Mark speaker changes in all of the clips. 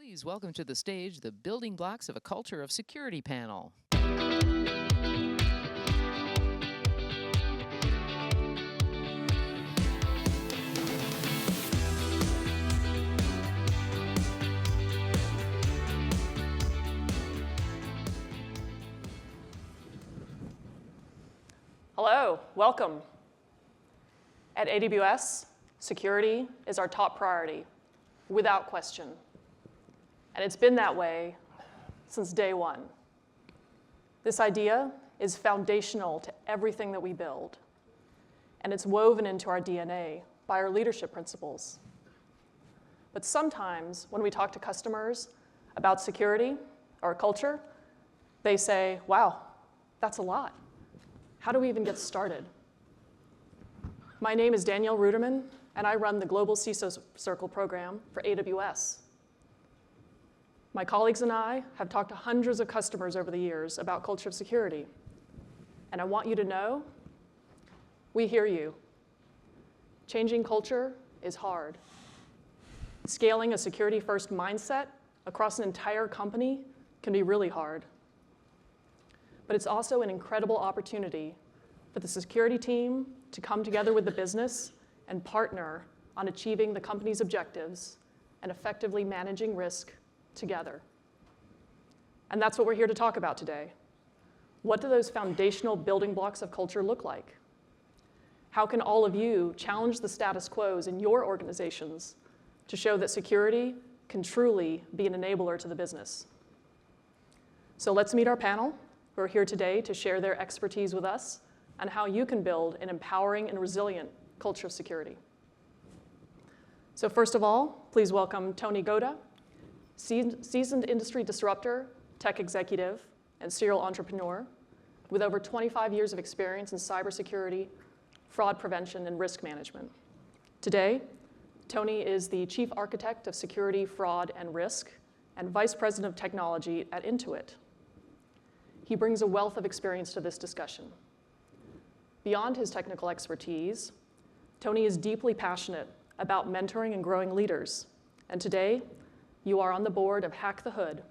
Speaker 1: Please welcome to the stage the building blocks of a culture of security panel.
Speaker 2: Hello, welcome. At AWS, security is our top priority, without question. And it's been that way since day one. This idea is foundational to everything that we build, and it's woven into our DNA by our leadership principles. But sometimes when we talk to customers about security or culture, they say, wow, that's a lot. How do we even get started? My name is Danielle Ruderman, and I run the Global CISO Circle program for AWS. My colleagues and I have talked to hundreds of customers over the years about culture of security. And I want you to know, we hear you. Changing culture is hard. Scaling a security-first mindset across an entire company can be really hard. But it's also an incredible opportunity for the security team to come together with the business and partner on achieving the company's objectives and effectively managing risk together. And that's what we're here to talk about today. What do those foundational building blocks of culture look like? How can all of you challenge the status quos in your organizations to show that security can truly be an enabler to the business? So let's meet our panel, who are here today to share their expertise with us on how you can build an empowering and resilient culture of security. So first of all, please welcome Tony Goda, seasoned industry disruptor, tech executive, and serial entrepreneur with over 25 years of experience in cybersecurity, fraud prevention, and risk management. Today, Tony is the chief architect of security, fraud, and risk, and vice president of technology at Intuit. He brings a wealth of experience to this discussion. Beyond his technical expertise, Tony is deeply passionate about mentoring and growing leaders. And today, you are on the board of Hack the Hood,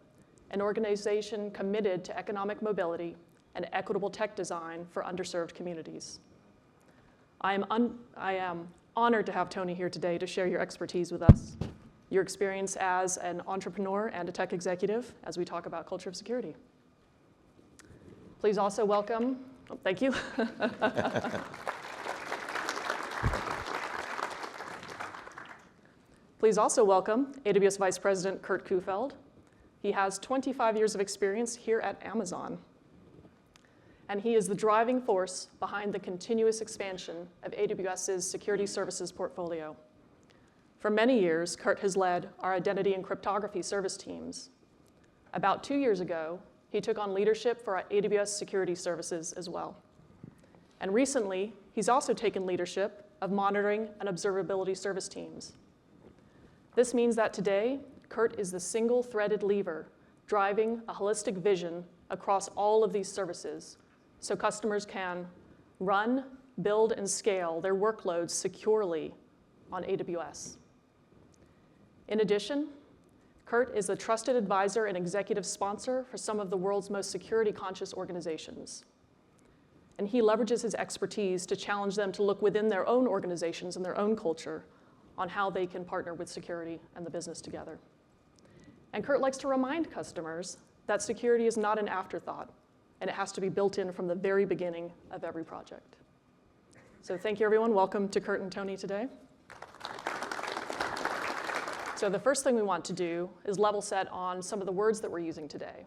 Speaker 2: an organization committed to economic mobility and equitable tech design for underserved communities. I am honored to have Tony here today to share your expertise with us, your experience as an entrepreneur and a tech executive as we talk about culture of security. Please also welcome, thank you. Please also welcome AWS Vice President Kurt Kuhfeld. He has 25 years of experience here at Amazon. And he is the driving force behind the continuous expansion of AWS's security services portfolio. For many years, Kurt has led our identity and cryptography service teams. About 2 years ago, he took on leadership for our AWS security services as well. And recently, he's also taken leadership of monitoring and observability service teams. This means that today, Kurt is the single-threaded lever driving a holistic vision across all of these services so customers can run, build, and scale their workloads securely on AWS. In addition, Kurt is a trusted advisor and executive sponsor for some of the world's most security-conscious organizations. And he leverages his expertise to challenge them to look within their own organizations and their own culture on how they can partner with security and the business together. And Kurt likes to remind customers that security is not an afterthought, and it has to be built in from the very beginning of every project. So thank you, everyone. Welcome to Kurt and Tony today. So the first thing we want to do is level set on some of the words that we're using today.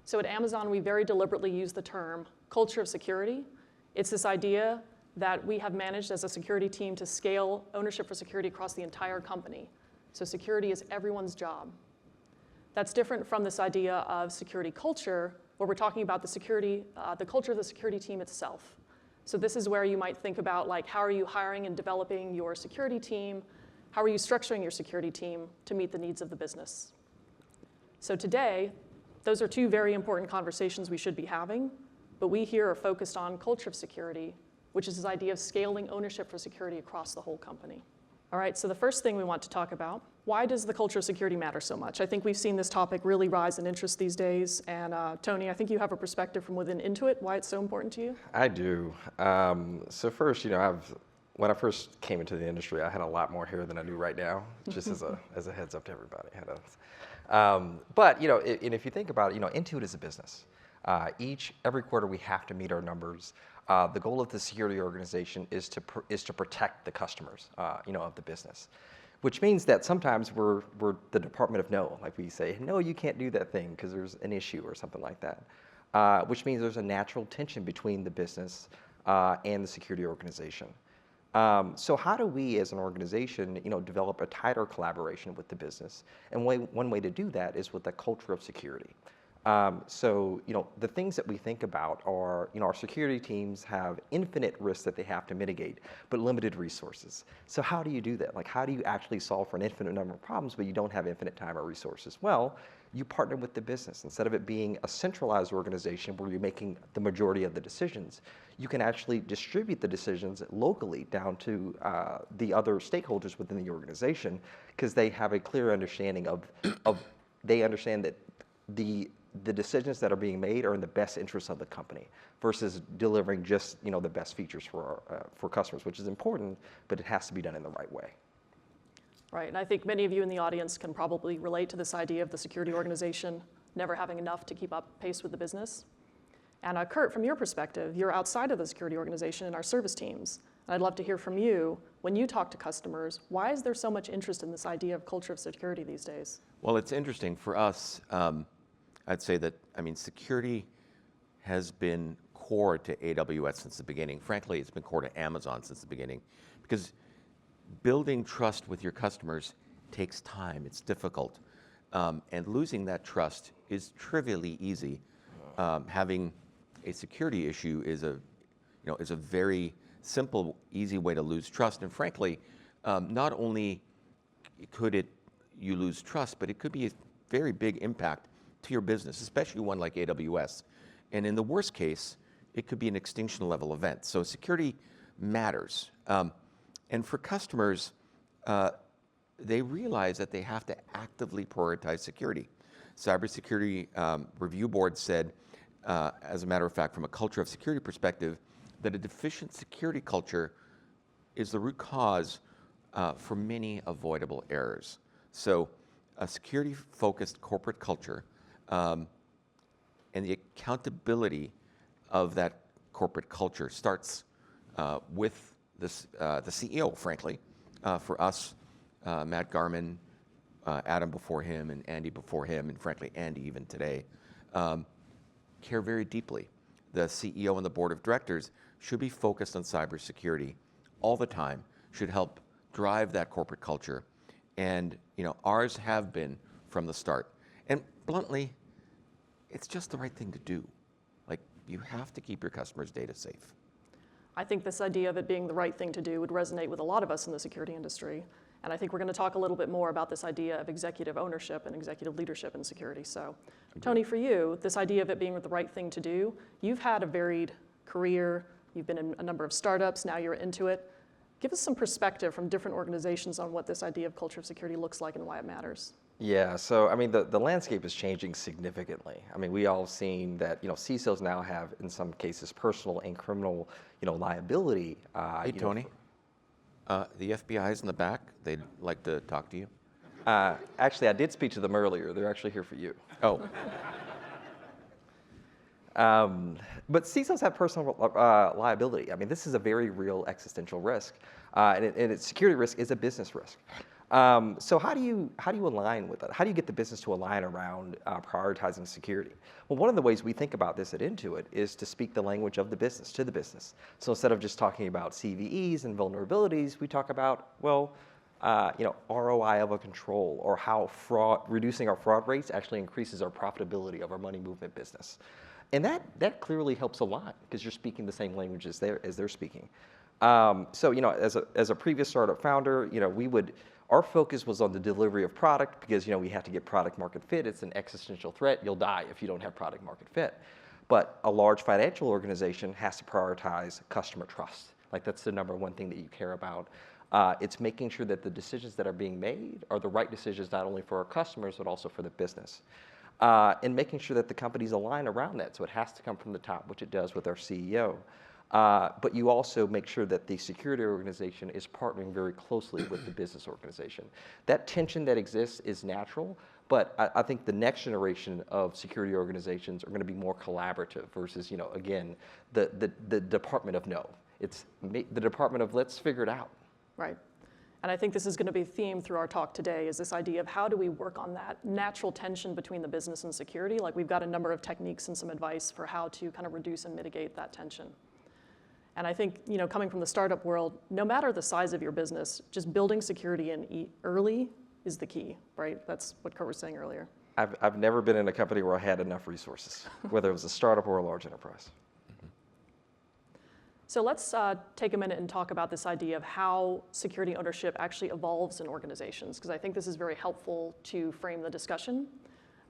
Speaker 2: So at Amazon, we very deliberately use the term culture of security. It's this idea that we have managed as a security team to scale ownership for security across the entire company. So security is everyone's job. That's different from this idea of security culture, where we're talking about the culture of the security team itself. So this is where you might think about, like, how are you hiring and developing your security team? How are you structuring your security team to meet the needs of the business? So today, those are two very important conversations we should be having, but we here are focused on culture of security, which is this idea of scaling ownership for security across the whole company. All right, so the first thing we want to talk about, why does the culture of security matter so much? I think we've seen this topic really rise in interest these days. And Tony, I think you have a perspective from within Intuit, why it's so important to you.
Speaker 3: I do. So first, when I first came into the industry, I had a lot more hair than I do right now, just as a heads up to everybody. But and if you think about it, Intuit is a business. Every quarter we have to meet our numbers. The goal of the security organization is to protect the customers, of the business, which means that sometimes we're the department of no, like we say, no, you can't do that thing because there's an issue or something like that, which means there's a natural tension between the business and the security organization. So how do we as an organization, develop a tighter collaboration with the business? And one way to do that is with a culture of security. So the things that we think about are, our security teams have infinite risks that they have to mitigate, but limited resources. So how do you do that? Like, how do you actually solve for an infinite number of problems, but you don't have infinite time or resources? Well, you partner with the business. Instead of it being a centralized organization where you're making the majority of the decisions, you can actually distribute the decisions locally down to the other stakeholders within the organization, because they have a clear understanding they understand that the decisions that are being made are in the best interest of the company versus delivering just the best features for customers, which is important, but it has to be done in the right way.
Speaker 2: Right, and I think many of you in the audience can probably relate to this idea of the security organization never having enough to keep up pace with the business. And Kurt, from your perspective, you're outside of the security organization in our service teams. And I'd love to hear from you, when you talk to customers, why is there so much interest in this idea of culture of security these days?
Speaker 4: Well, it's interesting for us. I'd say that, security has been core to AWS since the beginning. Frankly, it's been core to Amazon since the beginning, because building trust with your customers takes time. It's difficult. And losing that trust is trivially easy. Having a security issue is a very simple, easy way to lose trust. And frankly, not only could you lose trust, but it could be a very big impact to your business, especially one like AWS. And in the worst case, it could be an extinction level event. So security matters. And for customers, they realize that they have to actively prioritize security. Cybersecurity Review Board said, as a matter of fact, from a culture of security perspective, that a deficient security culture is the root cause for many avoidable errors. So a security-focused corporate culture and the accountability of that corporate culture starts with the CEO, frankly. For us, Matt Garman, Adam before him, and Andy before him, and frankly, Andy even today, care very deeply. The CEO and the board of directors should be focused on cybersecurity all the time, should help drive that corporate culture. And ours have been from the start. And bluntly, it's just the right thing to do. Like, you have to keep your customers' data safe.
Speaker 2: I think this idea of it being the right thing to do would resonate with a lot of us in the security industry. And I think we're going to talk a little bit more about this idea of executive ownership and executive leadership in security. So, Tony, for you, this idea of it being the right thing to do, you've had a varied career. You've been in a number of startups. Now you're into it. Give us some perspective from different organizations on what this idea of culture of security looks like and why it matters.
Speaker 3: Yeah, so the landscape is changing significantly. We all have seen that CISOs now have, in some cases, personal and criminal liability.
Speaker 4: Hey, Tony, the FBI is in the back. They'd like to talk to you.
Speaker 3: Actually, I did speak to them earlier. They're actually here for you.
Speaker 4: Oh.
Speaker 3: But CISOs have personal liability. This is a very real existential risk, and security risk is a business risk. So how do you align with it? How do you get the business to align around prioritizing security? Well, one of the ways we think about this at Intuit is to speak the language of the business to the business. So instead of just talking about CVEs and vulnerabilities, we talk about, ROI of a control, or how reducing our fraud rates actually increases our profitability of our money movement business. And that clearly helps a lot, because you're speaking the same language as they're speaking. So as a previous startup founder, our focus was on the delivery of product, because we have to get product market fit. It's an existential threat. You'll die if you don't have product market fit. But a large financial organization has to prioritize customer trust. Like, that's the number one thing that you care about. It's making sure that the decisions that are being made are the right decisions not only for our customers, but also for the business. And making sure that the companies align around that. So it has to come from the top, which it does with our CEO. But you also make sure that the security organization is partnering very closely with the business organization. That tension that exists is natural, but I think the next generation of security organizations are going to be more collaborative versus, again, the department of no. It's the department of let's figure it out.
Speaker 2: Right. And I think this is going to be a theme through our talk today, is this idea of how do we work on that natural tension between the business and security. Like, we've got a number of techniques and some advice for how to kind of reduce and mitigate that tension. And I think, coming from the startup world, no matter the size of your business, just building security in early is the key, right? That's what Kurt was saying earlier.
Speaker 3: I've never been in a company where I had enough resources, whether it was a startup or a large enterprise.
Speaker 2: So let's take a minute and talk about this idea of how security ownership actually evolves in organizations, because I think this is very helpful to frame the discussion.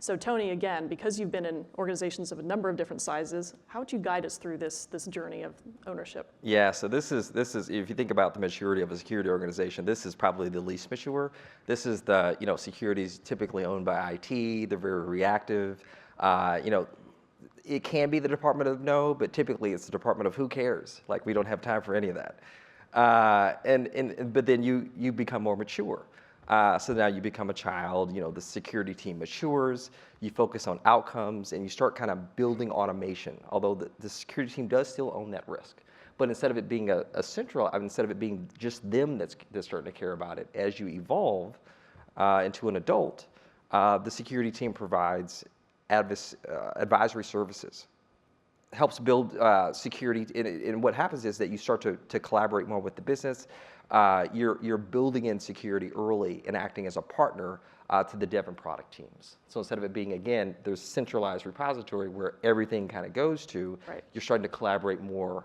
Speaker 2: So Tony, again, because you've been in organizations of a number of different sizes, how would you guide us through this journey of ownership?
Speaker 3: Yeah, so this is if you think about the maturity of a security organization, this is probably the least mature. This is the, security is typically owned by IT. They're very reactive. It can be the department of no, but typically it's the department of who cares. Like, we don't have time for any of that. But then you become more mature. So now you become a child, the security team matures, you focus on outcomes, and you start kind of building automation, although the security team does still own that risk. But instead of it being instead of it being just them that's starting to care about it, as you evolve into an adult, the security team provides advisory services, helps build security, and what happens is that you start to collaborate more with the business. You're building in security early and acting as a partner to the dev and product teams. So instead of it being, again, there's centralized repository where everything kind of goes to,
Speaker 2: right,
Speaker 3: you're starting to collaborate more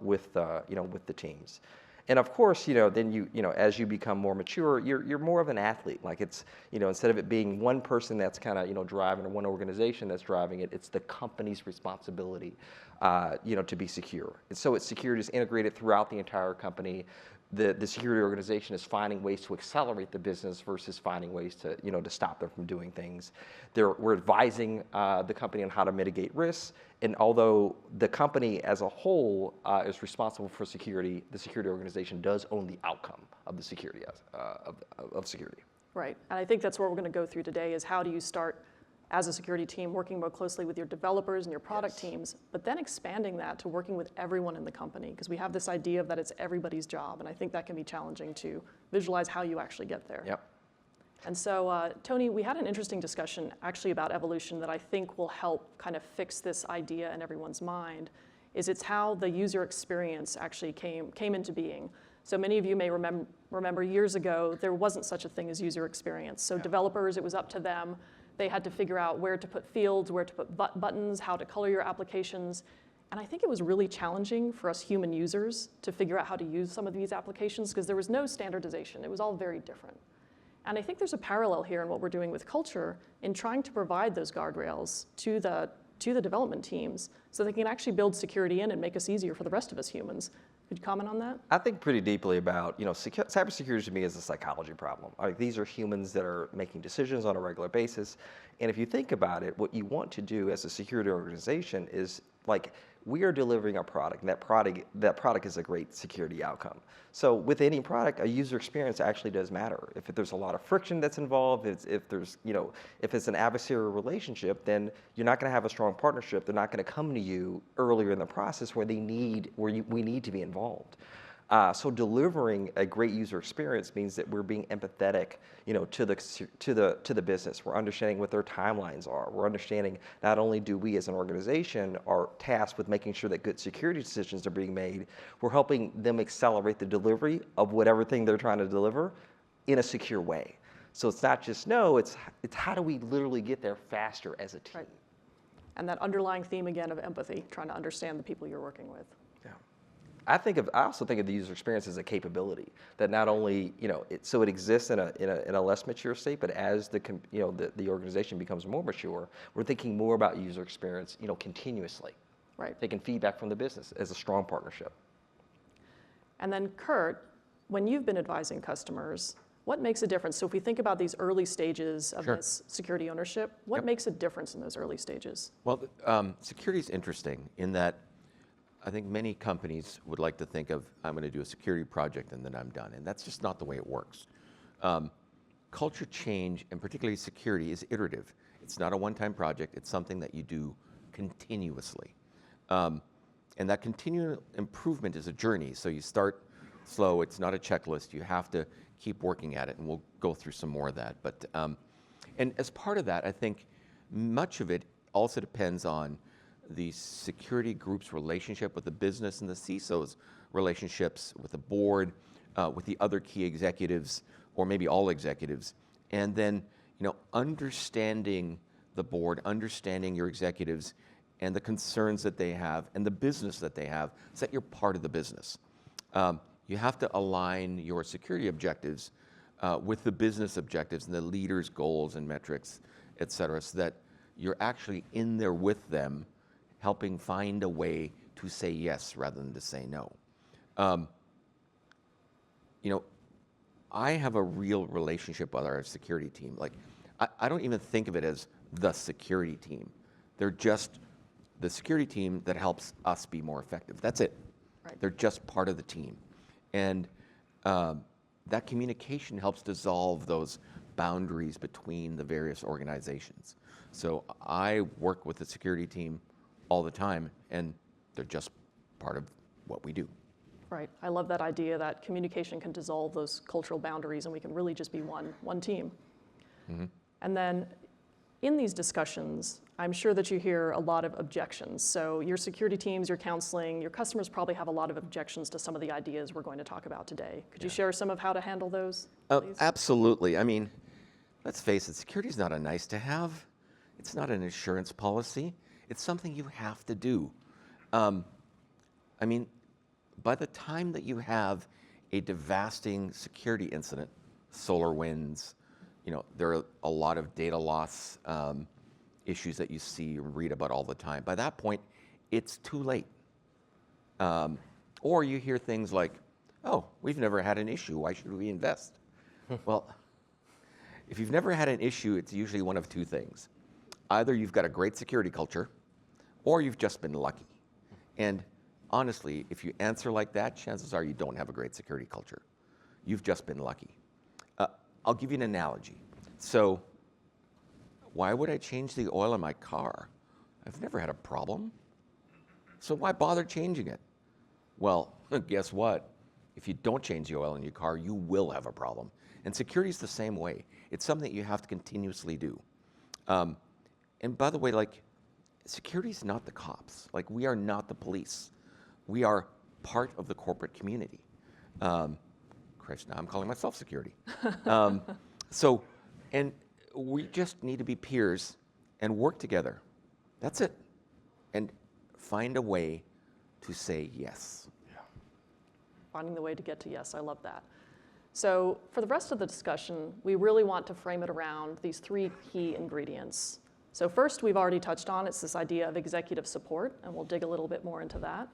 Speaker 3: with the teams. And of course, then as you become more mature, you're more of an athlete. Like, it's, instead of it being one person that's kind of, driving, or one organization that's driving it, it's the company's responsibility, to be secure. And so security is integrated throughout the entire company. The security organization is finding ways to accelerate the business versus finding ways to stop them from doing things. We're advising the company on how to mitigate risks. And although the company as a whole is responsible for security, the security organization does own the outcome of the security of security.
Speaker 2: Right. And I think that's what we're going to go through today, is how do you start as a security team working more closely with your developers and your product teams, but then expanding that to working with everyone in the company, because we have this idea of that it's everybody's job, and I think that can be challenging to visualize how you actually get there.
Speaker 3: Yep.
Speaker 2: And so, Tony, we had an interesting discussion actually about evolution that I think will help kind of fix this idea in everyone's mind, is it's how the user experience actually came into being. So many of you may remember years ago, there wasn't such a thing as user experience. So developers, it was up to them. They had to figure out where to put fields, where to put buttons, how to color your applications. And I think it was really challenging for us human users to figure out how to use some of these applications, because there was no standardization. It was all very different. And I think there's a parallel here in what we're doing with culture in trying to provide those guardrails to the development teams so they can actually build security in and make us easier for the rest of us humans. Could you comment on that?
Speaker 3: I think pretty deeply about, cybersecurity to me is a psychology problem. Like, these are humans that are making decisions on a regular basis. And if you think about it, what you want to do as a security organization is, like, we are delivering a product, and that product is a great security outcome. So with any product, a user experience actually does matter. If there's a lot of friction that's involved, if it's an adversarial relationship, then you're not going to have a strong partnership. They're not going to come to you earlier in the process where we need to be involved. So delivering a great user experience means that we're being empathetic, to the business. We're understanding what their timelines are. We're understanding not only do we as an organization are tasked with making sure that good security decisions are being made, we're helping them accelerate the delivery of whatever thing they're trying to deliver in a secure way. So it's not just it's how do we literally get there faster as a team.
Speaker 2: Right. And that underlying theme again of empathy, trying to understand the people you're working with.
Speaker 3: I also think of the user experience as a capability that not only, it exists in a less mature state, but as the organization becomes more mature, we're thinking more about user experience, continuously.
Speaker 2: Right.
Speaker 3: Taking feedback from the business as a strong partnership.
Speaker 2: And then Kurt, when you've been advising customers, what makes a difference? So if we think about these early stages of
Speaker 4: Sure.
Speaker 2: this security ownership, what makes a difference in those early stages?
Speaker 4: Well, security is interesting in that I think many companies would like to think of, I'm going to do a security project and then I'm done. And that's just not the way it works. Culture change, and particularly security, is iterative. It's not a one-time project. It's something that you do continuously. And that continual improvement is a journey. So you start slow. It's not a checklist. You have to keep working at it, and we'll go through some more of that. But and as part of that, I think much of it also depends on the security group's relationship with the business and the CISO's relationships with the board, with the other key executives, or maybe all executives, and then understanding the board, understanding your executives, and the concerns that they have, and the business that they have, so that you're part of the business. You have to align your security objectives with the business objectives and the leader's goals and metrics, et cetera, so that you're actually in there with them, helping find a way to say yes rather than to say no. I have a real relationship with our security team. Like, I don't even think of it as the security team. They're just the security team that helps us be more effective. That's it.
Speaker 2: Right.
Speaker 4: They're just part of the team. And that communication helps dissolve those boundaries between the various organizations. So I work with the security team all the time, and they're just part of what we do.
Speaker 2: Right. I love that idea that communication can dissolve those cultural boundaries and we can really just be one team.
Speaker 4: Mm-hmm.
Speaker 2: And then in these discussions, I'm sure that you hear a lot of objections. So your security teams, your counseling, your customers probably have a lot of objections to some of the ideas we're going to talk about today. Could you share some of how to handle those, please?
Speaker 4: Absolutely. I mean, let's face it, security is not a nice to have. It's not an insurance policy. It's something you have to do. By the time that you have a devastating security incident, SolarWinds, there are a lot of data loss issues that you see and read about all the time. By that point, it's too late. Or you hear things like, oh, we've never had an issue. Why should we invest? Well, if you've never had an issue, it's usually one of two things. Either you've got a great security culture, or you've just been lucky. And honestly, if you answer like that, chances are you don't have a great security culture. You've just been lucky. I'll give you an analogy. So, why would I change the oil in my car? I've never had a problem. So why bother changing it? Well, guess what? If you don't change the oil in your car, you will have a problem. And security is the same way. It's something that you have to continuously do. And by the way, security is not the cops. We are not the police. We are part of the corporate community. Christ, now I'm calling myself security. And we just need to be peers and work together. That's it. And find a way to say yes.
Speaker 3: Yeah.
Speaker 2: Finding the way to get to yes, I love that. So for the rest of the discussion, we really want to frame it around these three key ingredients. So first, we've already touched on, it's this idea of executive support, and we'll dig a little bit more into that.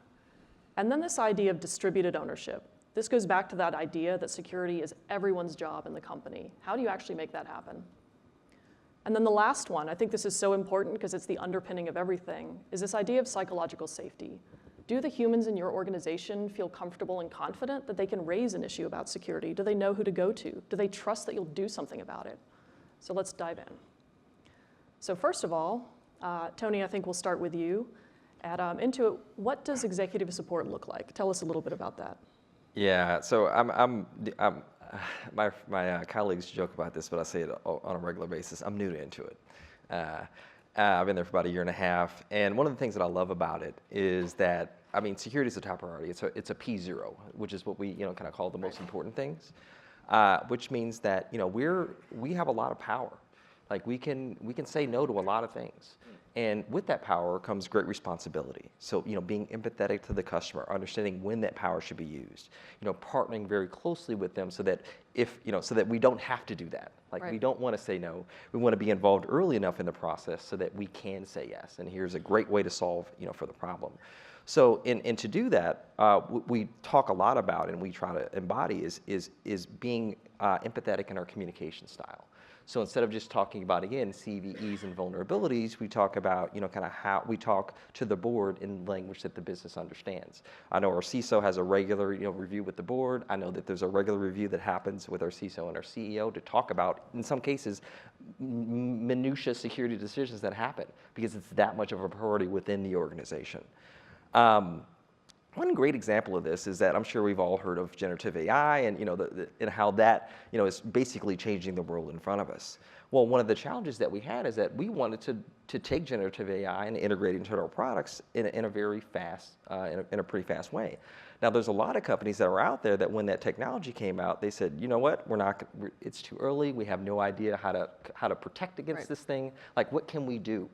Speaker 2: And then this idea of distributed ownership. This goes back to that idea that security is everyone's job in the company. How do you actually make that happen? And then the last one, I think this is so important because it's the underpinning of everything, is this idea of psychological safety. Do the humans in your organization feel comfortable and confident that they can raise an issue about security? Do they know who to go to? Do they trust that you'll do something about it? So let's dive in. So first of all, Tony, I think we'll start with you. At Intuit, what does executive support look like? Tell us a little bit about that.
Speaker 3: Yeah, so my colleagues joke about this, but I say it on a regular basis. I'm new to Intuit. I've been there for about 1.5 years, and one of the things that I love about it is that, security is a top priority. It's a P0, which is what we kind of call the most important things, which means that we have a lot of power. Like we can say no to a lot of things. And with that power comes great responsibility. So, being empathetic to the customer, understanding when that power should be used, partnering very closely with them so that so that we don't have to do that. Like we don't want to say no. We want to be involved early enough in the process so that we can say yes. And here's a great way to solve, for the problem. So, and to do that, we talk a lot about and we try to embody is being empathetic in our communication style. So instead of just talking about, again, CVEs and vulnerabilities, we talk about, kind of how we talk to the board in language that the business understands. I know our CISO has a regular, review with the board. I know that there's a regular review that happens with our CISO and our CEO to talk about, in some cases, minutia security decisions that happen because it's that much of a priority within the organization. One great example of this is that I'm sure we've all heard of generative AI and and how that is basically changing the world in front of us. Well, one of the challenges that we had is that we wanted to take generative AI and integrate it into our products in a very fast, in a pretty fast way. Now, there's a lot of companies that are out there that when that technology came out, they said, you know what, it's too early. We have no idea how to protect against this thing. Like, what can we do?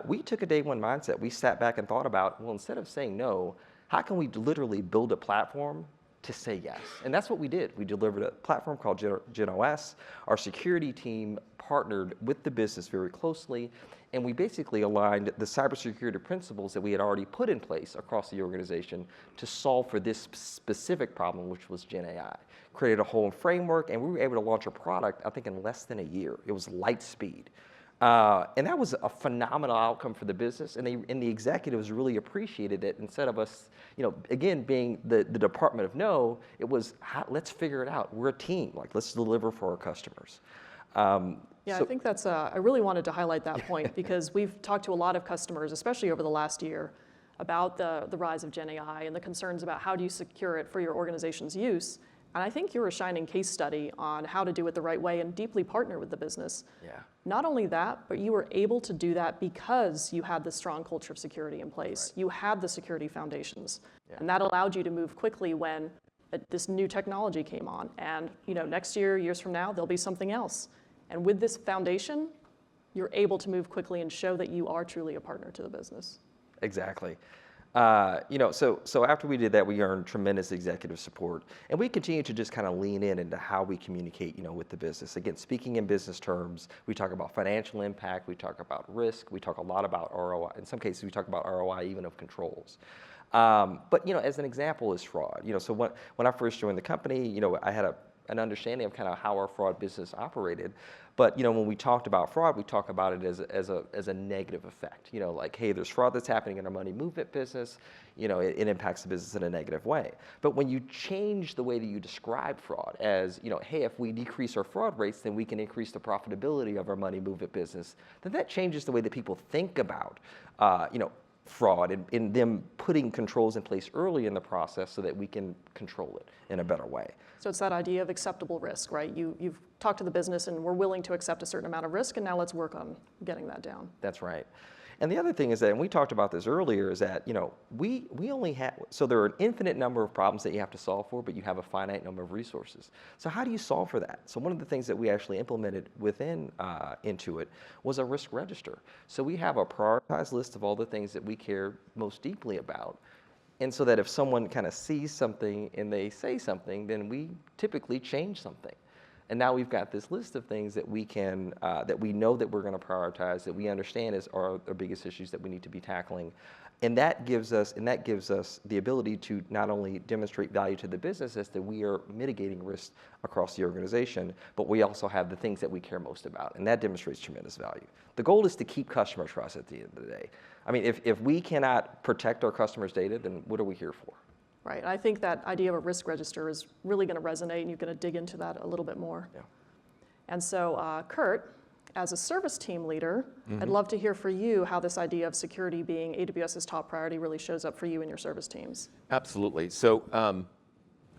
Speaker 3: We took a day one mindset. We sat back and thought about, well, instead of saying no, how can we literally build a platform to say yes? And that's what we did. We delivered a platform called GenOS. Our security team partnered with the business very closely, and we basically aligned the cybersecurity principles that we had already put in place across the organization to solve for this specific problem, which was Gen AI. Created a whole framework, and we were able to launch a product, I think, in less than a year. It was light speed. And that was a phenomenal outcome for the business, and the executives really appreciated it. Instead of us, again, being the department of no, it was, let's figure it out. We're a team. Like, let's deliver for our customers.
Speaker 2: I think that's, I really wanted to highlight that point because we've talked to a lot of customers, especially over the last year, about the rise of Gen AI and the concerns about how do you secure it for your organization's use. And I think you're a shining case study on how to do it the right way and deeply partner with the business.
Speaker 3: Yeah.
Speaker 2: Not only that, but you were able to do that because you had the strong culture of security in place. Right. You had the security foundations. Yeah. And that allowed you to move quickly when this new technology came on. And next year, years from now, there'll be something else. And with this foundation, you're able to move quickly and show that you are truly a partner to the business.
Speaker 3: Exactly. So after we did that, we earned tremendous executive support, and we continue to just kind of lean into how we communicate, with the business. Again, speaking in business terms, we talk about financial impact, we talk about risk, we talk a lot about ROI. In some cases, we talk about ROI even of controls. But as an example is fraud. So when I first joined the company, I had an understanding of kind of how our fraud business operated. But when we talked about fraud, we talk about it as a negative effect. Like, hey, there's fraud that's happening in our money movement business. It impacts the business in a negative way. But when you change the way that you describe fraud as, hey, if we decrease our fraud rates, then we can increase the profitability of our money movement business, then that changes the way that people think about, fraud and in them putting controls in place early in the process so that we can control it in a better way.
Speaker 2: So it's that idea of acceptable risk, right? You've talked to the business and we're willing to accept a certain amount of risk, and now let's work on getting that down.
Speaker 3: That's right. And the other thing is that, and we talked about this earlier, is that we only have, so there are an infinite number of problems that you have to solve for, but you have a finite number of resources. So how do you solve for that? So one of the things that we actually implemented within Intuit was a risk register. So we have a prioritized list of all the things that we care most deeply about. And so that if someone kind of sees something and they say something, then we typically change something. And now we've got this list of things that we can, that we know that we're going to prioritize, that we understand are our biggest issues that we need to be tackling. And that gives us the ability to not only demonstrate value to the business as that we are mitigating risk across the organization, but we also have the things that we care most about. And that demonstrates tremendous value. The goal is to keep customer trust at the end of the day. I mean, if we cannot protect our customers' data, then what are we here for?
Speaker 2: Right. I think that idea of a risk register is really going to resonate, and you're going to dig into that a little bit more.
Speaker 3: Yeah.
Speaker 2: And so, Kurt, as a service team leader, I'd love to hear for you how this idea of security being AWS's top priority really shows up for you and your service teams.
Speaker 4: Absolutely. So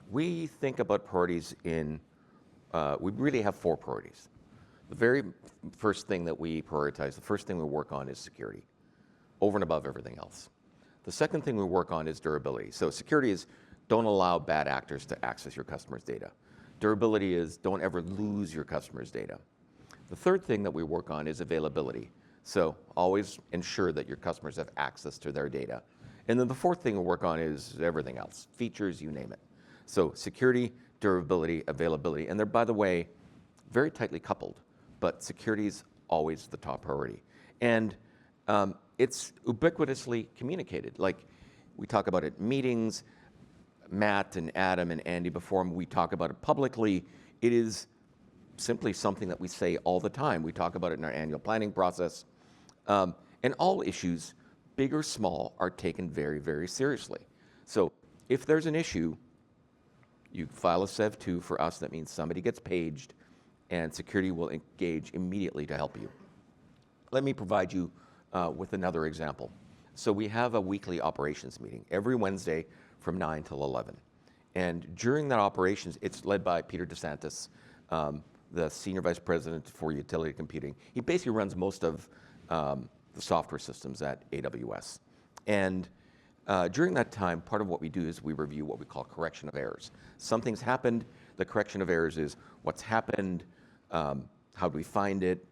Speaker 4: we think about priorities we really have 4 priorities. The very first thing that we prioritize, the first thing we work on is security, over and above everything else. The second thing we work on is durability. So security is don't allow bad actors to access your customers' data. Durability is don't ever lose your customers' data. The third thing that we work on is availability. So always ensure that your customers have access to their data. And then the fourth thing we work on is everything else, features, you name it. So security, durability, availability, and they're, by the way, very tightly coupled, but security is always the top priority. And it's ubiquitously communicated. Like we talk about it in meetings, Matt and Adam and Andy before me, we talk about it publicly. It is simply something that we say all the time. We talk about it in our annual planning process. And all issues, big or small, are taken very, very seriously. So if there's an issue, you file a SEV2 for us. That means somebody gets paged, and security will engage immediately to help you. Let me provide you with another example. So we have a weekly operations meeting every Wednesday from 9 till 11. And during that operations, it's led by Peter DeSantis, the Senior Vice President for Utility Computing. He basically runs most of the software systems at AWS. And during that time, part of what we do is we review what we call correction of errors. Something's happened, the correction of errors is what's happened, how do we find it.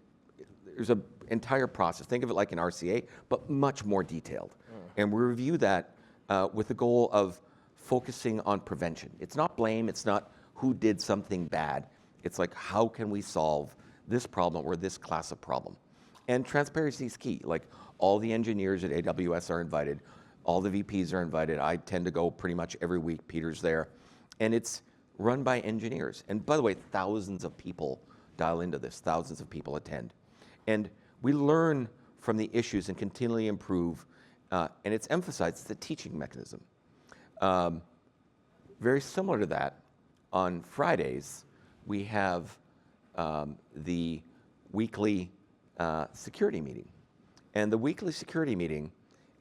Speaker 4: There's an entire process. Think of it like an RCA, but much more detailed. And we review that with the goal of focusing on prevention. It's not blame, it's not who did something bad. It's like, how can we solve this problem or this class of problem? And transparency is key. Like all the engineers at AWS are invited, all the VPs are invited. I tend to go pretty much every week. Peter's there. And it's run by engineers. And by the way, thousands of people dial into this, thousands of people attend. And we learn from the issues and continually improve. And it's emphasized, it's a teaching mechanism. Very similar to that, on Fridays, we have the weekly security meeting. And the weekly security meeting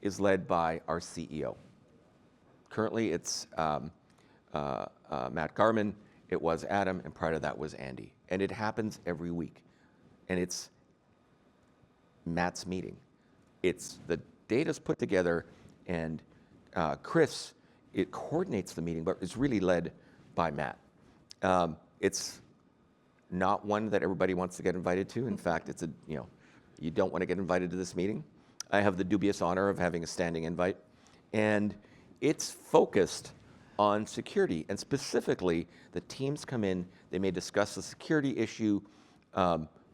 Speaker 4: is led by our CEO. Currently, it's Matt Garman, it was Adam, and prior to that was Andy. And it happens every week. And it's Matt's meeting. It's the data's put together, and Chris, it coordinates the meeting, but it's really led by Matt. It's not one that everybody wants to get invited to. In fact, it's you don't want to get invited to this meeting. I have the dubious honor of having a standing invite, and it's focused on security, and specifically, the teams come in, they may discuss a security issue,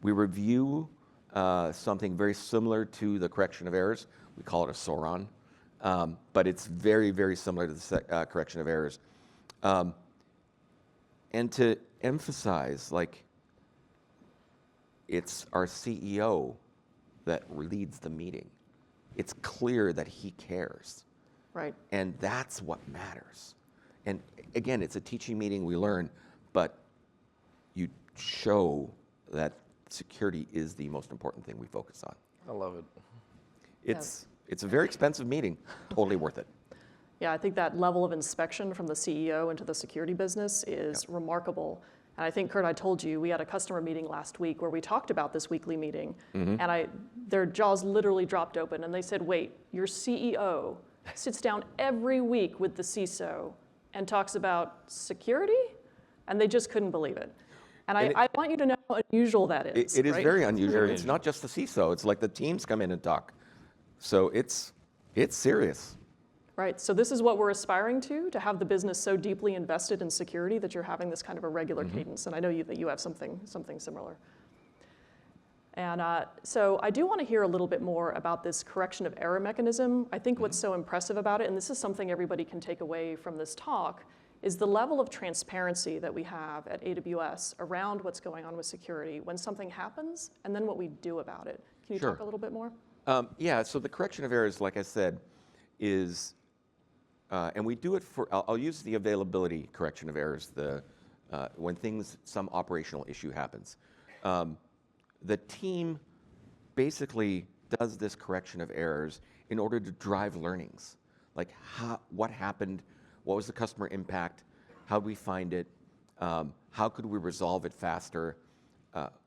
Speaker 4: we review something very similar to the correction of errors. We call it a SORON, but it's very, very similar to the correction of errors. And to emphasize, like, it's our CEO that leads the meeting. It's clear that he cares.
Speaker 2: Right.
Speaker 4: And that's what matters. And again, it's a teaching meeting, we learn, but you show that security is the most important thing we focus on.
Speaker 3: I love it.
Speaker 4: It's a very expensive meeting, totally worth it.
Speaker 2: Yeah, I think that level of inspection from the CEO into the security business is remarkable. And I think, Kurt, I told you, we had a customer meeting last week where we talked about this weekly meeting, and their jaws literally dropped open, and they said, wait, your CEO sits down every week with the CISO and talks about security? And they just couldn't believe it. And I want you to know how unusual that is.
Speaker 4: It is
Speaker 2: right?
Speaker 4: very unusual. It's not just the CISO, it's like the teams come in and talk. So it's serious.
Speaker 2: Right, so this is what we're aspiring to have the business so deeply invested in security that you're having this kind of a regular cadence, and I know that you have something similar. And so I do want to hear a little bit more about this correction of error mechanism. I think what's so impressive about it, and this is something everybody can take away from this talk, is the level of transparency that we have at AWS around what's going on with security when something happens, and then what we do about it. Can you talk a little bit more?
Speaker 4: Yeah, so the correction of errors, like I said, is and we do it for, I'll use the availability correction of errors, when some operational issue happens. The team basically does this correction of errors in order to drive learnings. Like what happened, what was the customer impact, how do we find it, how could we resolve it faster,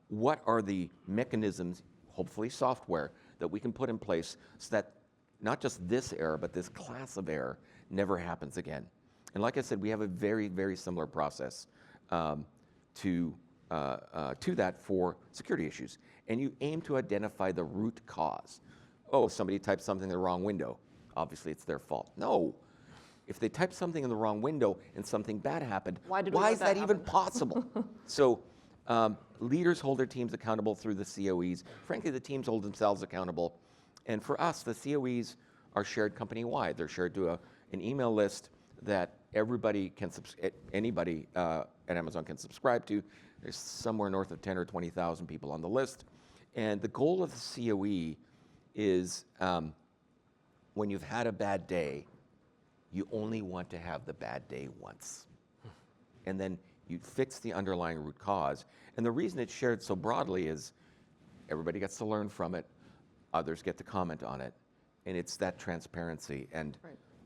Speaker 4: what are the mechanisms, hopefully software, that we can put in place so that not just this error, but this class of error never happens again. And like I said, we have a very, very similar process to to that for security issues. And you aim to identify the root cause. Oh, somebody typed something in the wrong window. Obviously, it's their fault. No. If they typed something in the wrong window and something bad happened, why is that even possible? So leaders hold their teams accountable through the COEs. Frankly, the teams hold themselves accountable. And for us, the COEs are shared company-wide. They're shared to an email list that everybody can, anybody at Amazon can subscribe to. There's somewhere north of 10 or 20,000 people on the list. And the goal of the COE is when you've had a bad day, you only want to have the bad day once. And then you fix the underlying root cause. And the reason it's shared so broadly is everybody gets to learn from it, others get to comment on it, and it's that transparency. And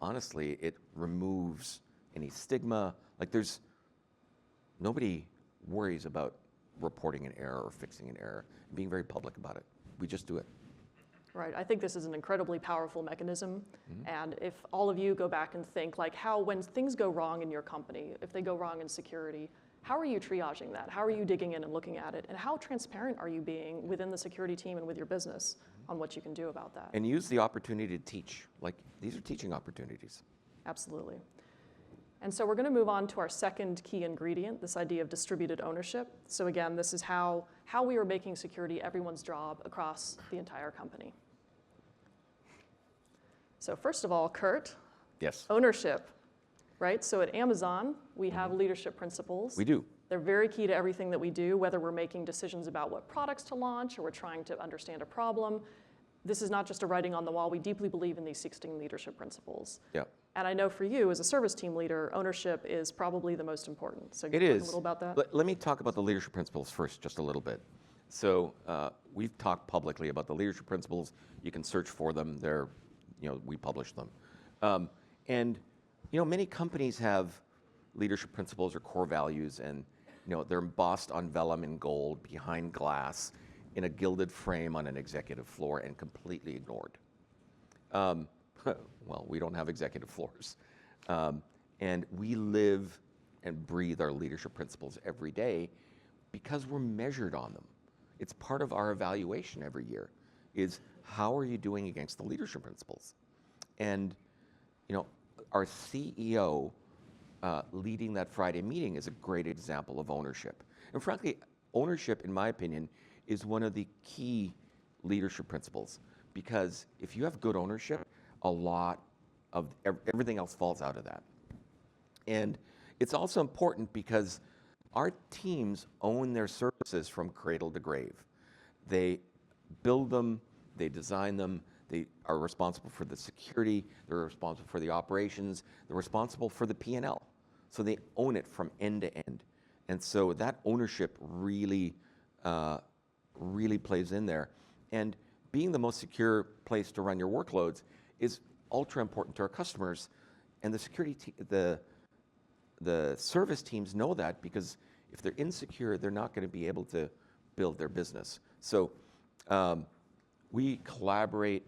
Speaker 4: honestly, it removes any stigma. Like nobody worries about reporting an error or fixing an error, being very public about it. We just do it.
Speaker 2: Right, I think this is an incredibly powerful mechanism. And if all of you go back and think like when things go wrong in your company, if they go wrong in security, how are you triaging that? How are you digging in and looking at it? And how transparent are you being within the security team and with your business on what you can do about that?
Speaker 4: And use the opportunity to teach. Like, these are teaching opportunities.
Speaker 2: Absolutely. And so we're going to move on to our second key ingredient, this idea of distributed ownership. So again, this is how we are making security everyone's job across the entire company. So first of all, Kurt,
Speaker 4: Yes.
Speaker 2: ownership, right? So at Amazon, we have leadership principles.
Speaker 4: We do.
Speaker 2: They're very key to everything that we do, whether we're making decisions about what products to launch or we're trying to understand a problem. This is not just a writing on the wall. We deeply believe in these 16 leadership principles.
Speaker 4: Yeah.
Speaker 2: And I know for you, as a service team leader, ownership is probably the most important. So
Speaker 4: It
Speaker 2: can you talk
Speaker 4: is.
Speaker 2: a little about that?
Speaker 4: Let me talk about the leadership principles first, just a little bit. So we've talked publicly about the leadership principles. You can search for them. We publish them. And many companies have leadership principles or core values, and they're embossed on vellum in gold behind glass in a gilded frame on an executive floor and completely ignored. Well, we don't have executive floors. And we live and breathe our leadership principles every day because we're measured on them. It's part of our evaluation every year is how are you doing against the leadership principles? And our CEO leading that Friday meeting is a great example of ownership. And frankly, ownership, in my opinion, is one of the key leadership principles because if you have good ownership, a lot of everything else falls out of that. And it's also important because our teams own their services from cradle to grave. They build them, they design them, they are responsible for the security, they're responsible for the operations, they're responsible for the P&L. So they own it from end to end. And so that ownership really plays in there. And being the most secure place to run your workloads is ultra important to our customers. And the service teams know that because if they're insecure, they're not going to be able to build their business. So we collaborate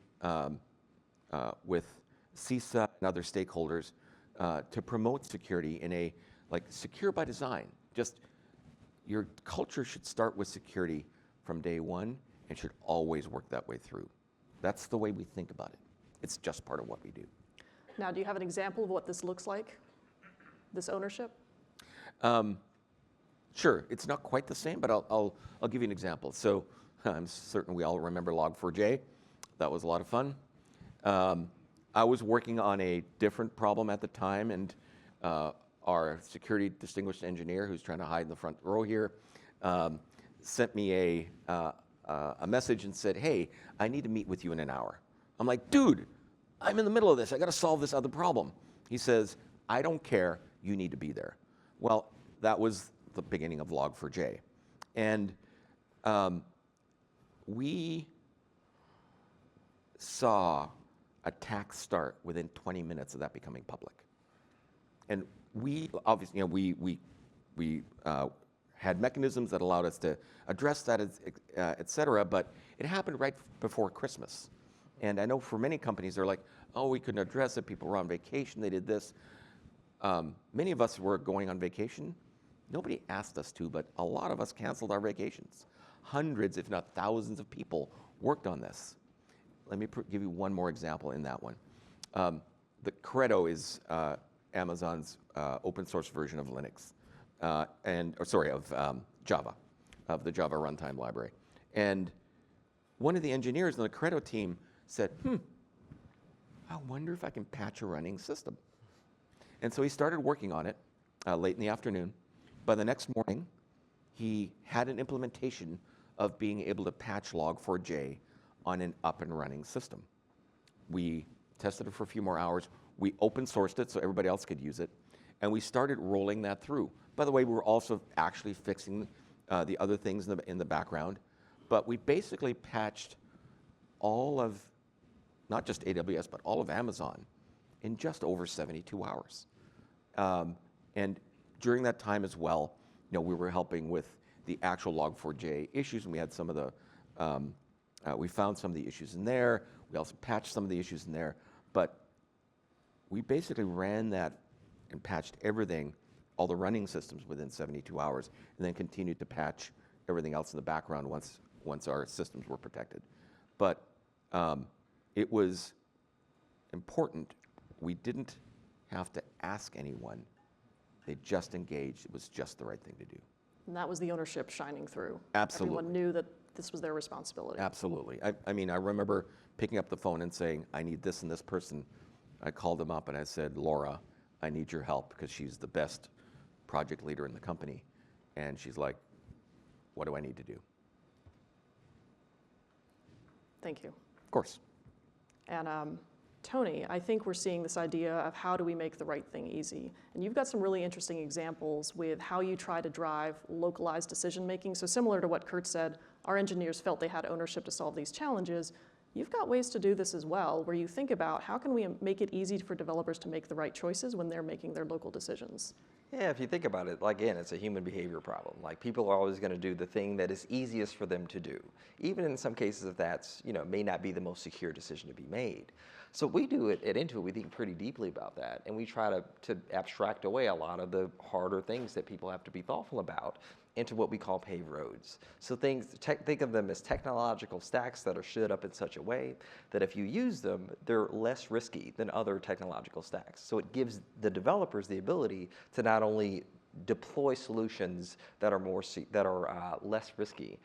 Speaker 4: with CISA and other stakeholders to promote security in a secure by design. Just your culture should start with security from day one and should always work that way through. That's the way we think about it. It's just part of what we do.
Speaker 2: Now, do you have an example of what this looks like, this ownership?
Speaker 4: Sure, it's not quite the same, but I'll give you an example. So I'm certain we all remember Log4j. That was a lot of fun. I was working on a different problem at the time, and our security distinguished engineer, who's trying to hide in the front row here, sent me a message and said, "Hey, I need to meet with you in an hour." I'm like, "Dude, I'm in the middle of this. I got to solve this other problem." He says, "I don't care. You need to be there." Well, that was the beginning of Log4j. And we saw attacks start within 20 minutes of that becoming public. And we obviously, we had mechanisms that allowed us to address that, et cetera, but it happened right before Christmas. And I know for many companies, they're like, "Oh, we couldn't address it. People were on vacation. They did this." Many of us were going on vacation, Nobody asked us to, but a lot of us canceled our vacations. Hundreds, if not thousands of people worked on this. Let me give you one more example in that one. The Credo is Amazon's open source version of Linux, of Java, of the Java runtime library. And one of the engineers on the Credo team said, I wonder if I can patch a running system. And so he started working on it late in the afternoon. By the next morning, he had an implementation of being able to patch log4j on an up and running system. We tested it for a few more hours. We open sourced it so everybody else could use it. And we started rolling that through. By the way, we were also actually fixing the other things in the background. But we basically patched all of, not just AWS, but all of Amazon in just over 72 hours. And during that time as well, we were helping with the actual log4j issues, and we had some of the, we found some of the issues in there. We also patched some of the issues in there. But we basically ran that and patched everything, all the running systems within 72 hours, and then continued to patch everything else in the background once our systems were protected. But it was important. We didn't have to ask anyone. They just engaged. It was just the right thing to do.
Speaker 2: And that was the ownership shining through.
Speaker 4: Absolutely.
Speaker 2: Everyone knew that this was their responsibility.
Speaker 4: Absolutely. I mean, I remember picking up the phone and saying, I need this and this person. I called them up and I said, Laura, I need your help because she's the best project leader in the company. And she's like, what do I need to do?
Speaker 2: Thank you.
Speaker 4: Of course.
Speaker 2: And Tony, I think we're seeing this idea of how do we make the right thing easy. And you've got some really interesting examples with how you try to drive localized decision making. So similar to what Kurt said, our engineers felt they had ownership to solve these challenges. You've got ways to do this as well, where you think about how can we make it easy for developers to make the right choices when they're making their local decisions.
Speaker 3: Yeah, if you think about it, again, it's a human behavior problem. Like, people are always going to do the thing that is easiest for them to do, even in some cases if that's, may not be the most secure decision to be made. So we do it at Intuit, we think pretty deeply about that, and we try to abstract away a lot of the harder things that people have to be thoughtful about into what we call paved roads. So think of them as technological stacks that are stood up in such a way that if you use them, they're less risky than other technological stacks. So it gives the developers the ability to not only deploy solutions that are less risky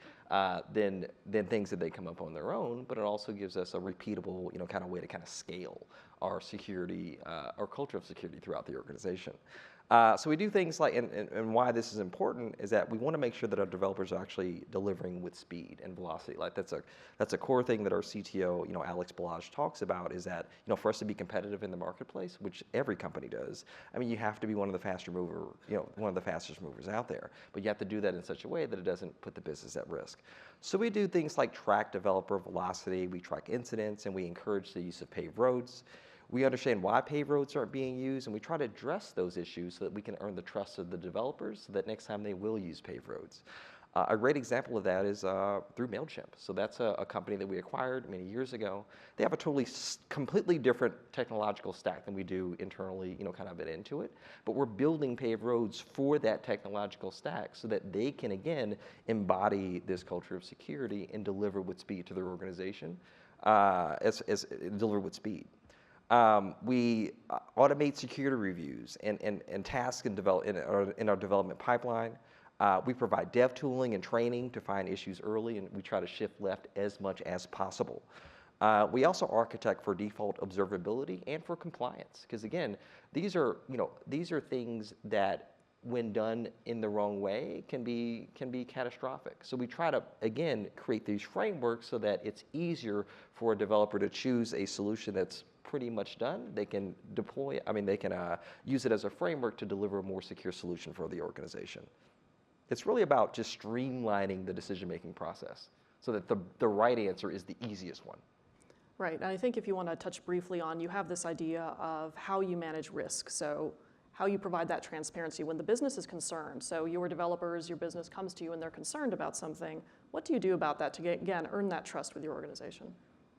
Speaker 3: than things that they come up on their own, but it also gives us a repeatable, kind of way to kind of scale our security, our culture of security throughout the organization. So we do things like, and why this is important is that we want to make sure that our developers are actually delivering with speed and velocity. Like, that's a core thing that our CTO, Alex Balazs, talks about, is that, for us to be competitive in the marketplace, which every company does, I mean, you have to be one of the fastest movers out there. But you have to do that in such a way that it doesn't put the business at risk. So we do things like track developer velocity, we track incidents, and we encourage the use of paved roads. We understand why paved roads aren't being used, and we try to address those issues so that we can earn the trust of the developers so that next time they will use paved roads. A great example of that is through MailChimp. So that's a company that we acquired many years ago. They have a completely different technological stack than we do internally, kind of at Intuit. But we're building paved roads for that technological stack so that they can, again, embody this culture of security and deliver with speed to their organization, deliver with speed. We automate security reviews and tasks in our development pipeline. We provide dev tooling and training to find issues early, and we try to shift left as much as possible. We also architect for default observability and for compliance, because again, these are things that, when done in the wrong way, can be catastrophic. So we try to, again, create these frameworks so that it's easier for a developer to choose a solution that's pretty much done. They can deploy, they can use it as a framework to deliver a more secure solution for the organization. It's really about just streamlining the decision-making process so that the right answer is the easiest one.
Speaker 2: Right, and I think if you want to touch briefly on, you have this idea of how you manage risk. So how you provide that transparency when the business is concerned. So your developers, your business comes to you and they're concerned about something. What do you do about that to, again, earn that trust with your organization?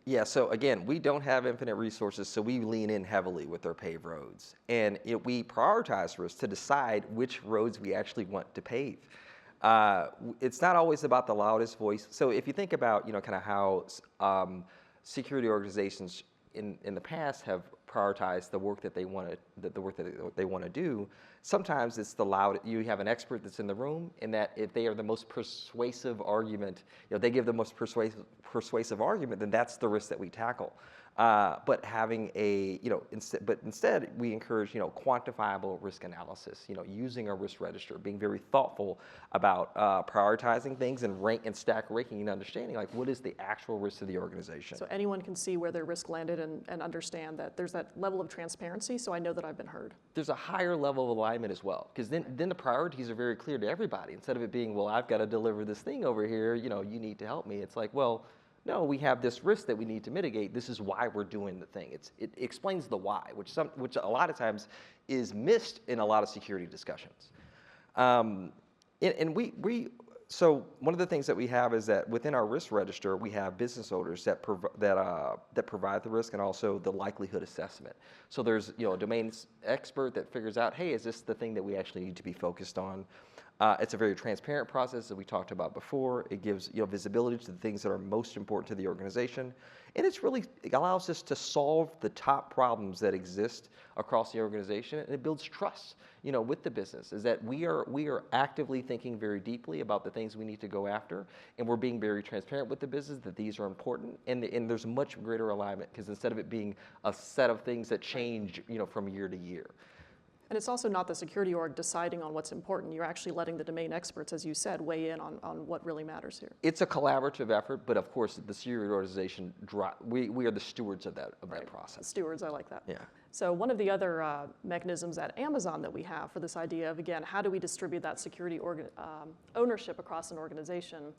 Speaker 3: Yeah, so again, we don't have infinite resources, so we lean in heavily with our paved roads. And we prioritize risks to decide which roads we actually want to pave. It's not always about the loudest voice. So if you think about, kind of how security organizations in the past have prioritized the work that they want to, the work that they want to do, sometimes it's the loud, you have an expert that's in the room, and that if they are the most persuasive argument, they give the most persuasive argument, then that's the risk that we tackle. But having instead we encourage, quantifiable risk analysis, using a risk register, being very thoughtful about prioritizing things and rank and stack ranking and understanding, like, what is the actual risk to the organization.
Speaker 2: So anyone can see where their risk landed and understand that there's that level of transparency, so I know that I've been heard.
Speaker 3: There's a higher level of alignment as well, because then the priorities are very clear to everybody. Instead of it being, well, I've got to deliver this thing over here, you need to help me. It's like, well, no, we have this risk that we need to mitigate. This is why we're doing the thing. It explains the why, which a lot of times is missed in a lot of security discussions. So one of the things that we have is that within our risk register, we have business owners that provide the risk and also the likelihood assessment. So there's a domain expert that figures out, hey, is this the thing that we actually need to be focused on? It's a very transparent process that we talked about before. It gives visibility to the things that are most important to the organization, and it allows us to solve the top problems that exist across the organization, and it builds trust, with the business. Is that we are actively thinking very deeply about the things we need to go after, and we're being very transparent with the business that these are important, and there's much greater alignment because instead of it being a set of things that change, from year to year.
Speaker 2: And it's also not the security org deciding on what's important. You're actually letting the domain experts, as you said, weigh in on what really matters here.
Speaker 3: It's a collaborative effort, but of course, the security organization, we are the stewards of that process.
Speaker 2: Stewards, I like that.
Speaker 3: Yeah.
Speaker 2: So one of the other mechanisms at Amazon that we have for this idea of, again, how do we distribute that security ownership across an organization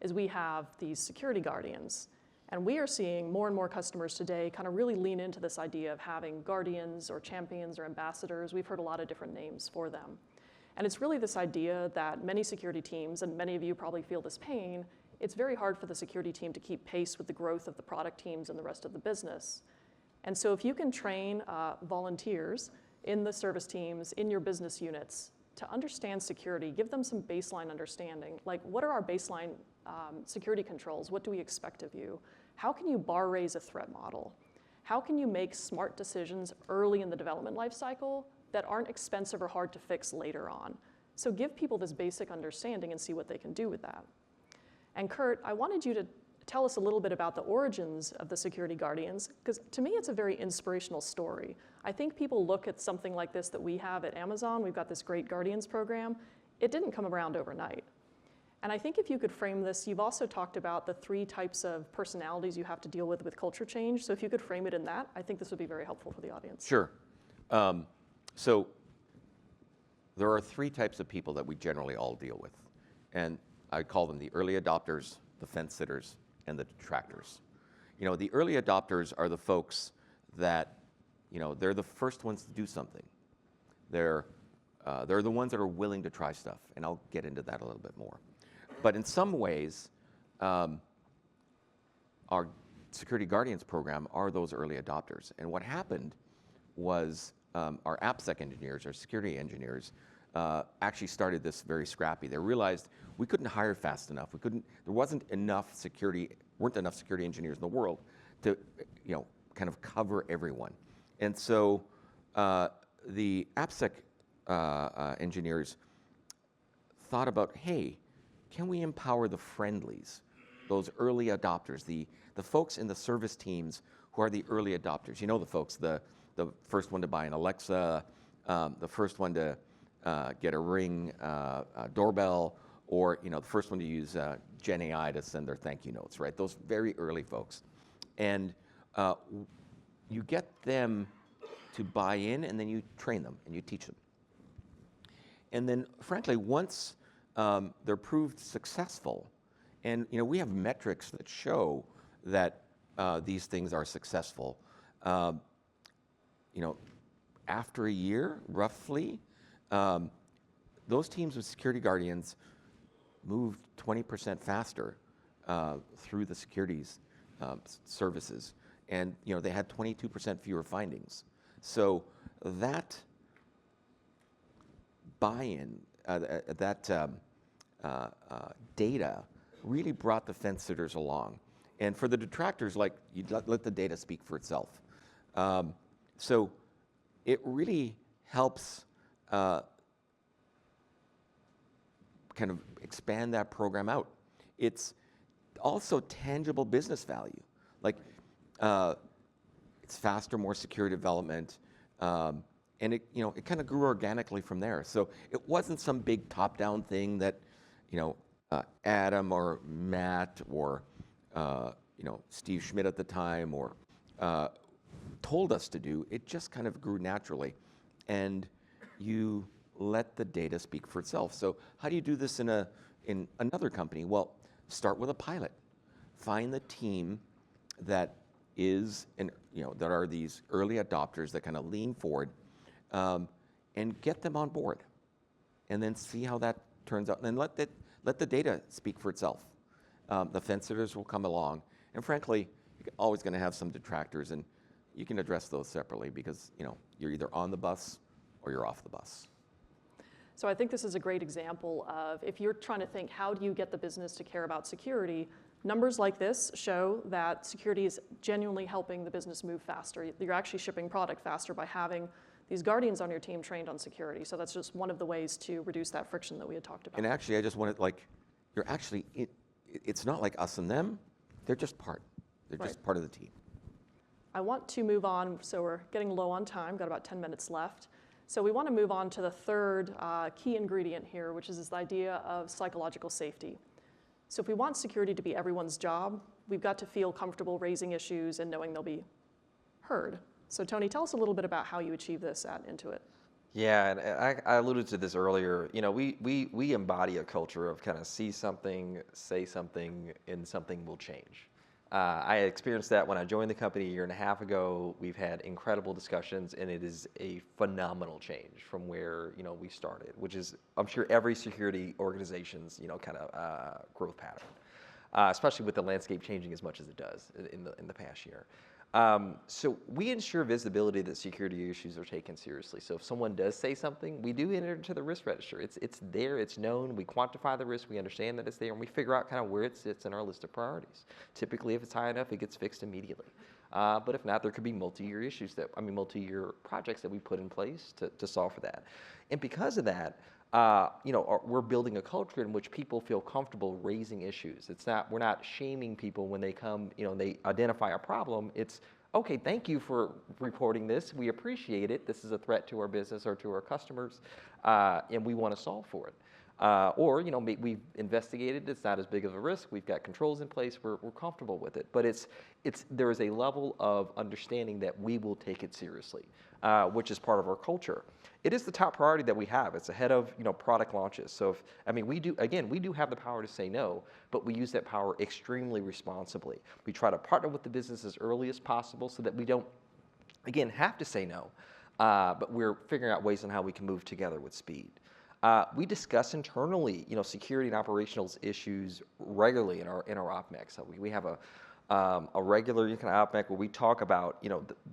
Speaker 2: is we have these security guardians. And we are seeing more and more customers today kind of really lean into this idea of having guardians or champions or ambassadors. We've heard a lot of different names for them. And it's really this idea that many security teams, and many of you probably feel this pain, it's very hard for the security team to keep pace with the growth of the product teams and the rest of the business. And so if you can train volunteers in the service teams, in your business units, to understand security, give them some baseline understanding, like what are our baseline security controls? What do we expect of you? How can you bar raise a threat model? How can you make smart decisions early in the development life cycle that aren't expensive or hard to fix later on? So give people this basic understanding and see what they can do with that. And Kurt, I wanted you to tell us a little bit about the origins of the security guardians, because to me it's a very inspirational story. I think people look at something like this that we have at Amazon. We've got this great Guardians program. It didn't come around overnight. And I think if you could frame this, you've also talked about the 3 types of personalities you have to deal with culture change. So if you could frame it in that, I think this would be very helpful for the audience.
Speaker 4: Sure. So there are 3 types of people that we generally all deal with. And I call them the early adopters, the fence sitters, and the detractors. The early adopters are the folks that, they're the first ones to do something. They're the ones that are willing to try stuff, and I'll get into that a little bit more. But in some ways, our Security Guardians program are those early adopters. And what happened was our AppSec engineers, our security engineers, actually started this very scrappy. They realized we couldn't hire fast enough. There weren't enough security engineers in the world to, kind of cover everyone. And so the AppSec engineers thought about, hey, can we empower the friendlies, those early adopters, the folks in the service teams who are the early adopters? The folks, the first one to buy an Alexa, the first one to get a Ring doorbell, or the first one to use Gen AI to send their thank you notes, right? Those very early folks. And you get them to buy in, and then you train them and you teach them. And then, frankly, once they're proved successful, and we have metrics that show that these things are successful. After a year, roughly, those teams of security guardians moved 20% faster through the securities services, and they had 22% fewer findings. So that buy-in, data really brought the fence sitters along. And for the detractors, like, you let the data speak for itself. So it really helps kind of expand that program out. It's also tangible business value. Like, it's faster, more secure development, and it kind of grew organically from there. So it wasn't some big top-down thing that, Adam or Matt or Steve Schmidt at the time or told us to do. It just kind of grew naturally, and you let the data speak for itself. So how do you do this in another company? Well, start with a pilot. Find the team that is, that are these early adopters that kind of lean forward, and get them on board, and then see how that turns out, and then let the data speak for itself. The fence sitters will come along, and frankly, you're always going to have some detractors, and you can address those separately because you're either on the bus or you're off the bus.
Speaker 2: So I think this is a great example of, if you're trying to think, how do you get the business to care about security? Numbers like this show that security is genuinely helping the business move faster. You're actually shipping product faster by having these guardians on your team trained on security. So that's just one of the ways to reduce that friction that we had talked about.
Speaker 4: And actually, I just wanted, you're actually, it's not like us and them. They're just part. They're just part of the team.
Speaker 2: I want to move on, so we're getting low on time, got about 10 minutes left. So we want to move on to the third key ingredient here, which is this idea of psychological safety. So if we want security to be everyone's job, we've got to feel comfortable raising issues and knowing they'll be heard. So Tony, tell us a little bit about how you achieve this at Intuit.
Speaker 3: Yeah, and I alluded to this earlier. We embody a culture of kind of see something, say something, and something will change. I experienced that when I joined the company a year and a half ago. We've had incredible discussions, and it is a phenomenal change from where we started, which is, I'm sure, every security organization's kind of growth pattern, especially with the landscape changing as much as it does in the past year. So we ensure visibility that security issues are taken seriously. So if someone does say something, we do enter into the risk register. It's there, it's known, we quantify the risk, we understand that it's there, and we figure out kind of where it sits in our list of priorities. Typically, if it's high enough, it gets fixed immediately. But if not, there could be multi-year issues multi-year projects that we put in place to solve for that. And because of that, we're building a culture in which people feel comfortable raising issues. We're not shaming people when they come, they identify a problem. It's, okay, thank you for reporting this. We appreciate it. This is a threat to our business or to our customers, and we want to solve for it. Or we've investigated. It's not as big of a risk. We've got controls in place. We're comfortable with it. But there is a level of understanding that we will take it seriously, which is part of our culture. It is the top priority that we have. It's ahead of product launches. So we do have the power to say no, but we use that power extremely responsibly. We try to partner with the business as early as possible so that we don't, again, have to say no, but we're figuring out ways on how we can move together with speed. We discuss internally, security and operational issues regularly in our OpMech. So we have a regular kind of OpMech where we talk about,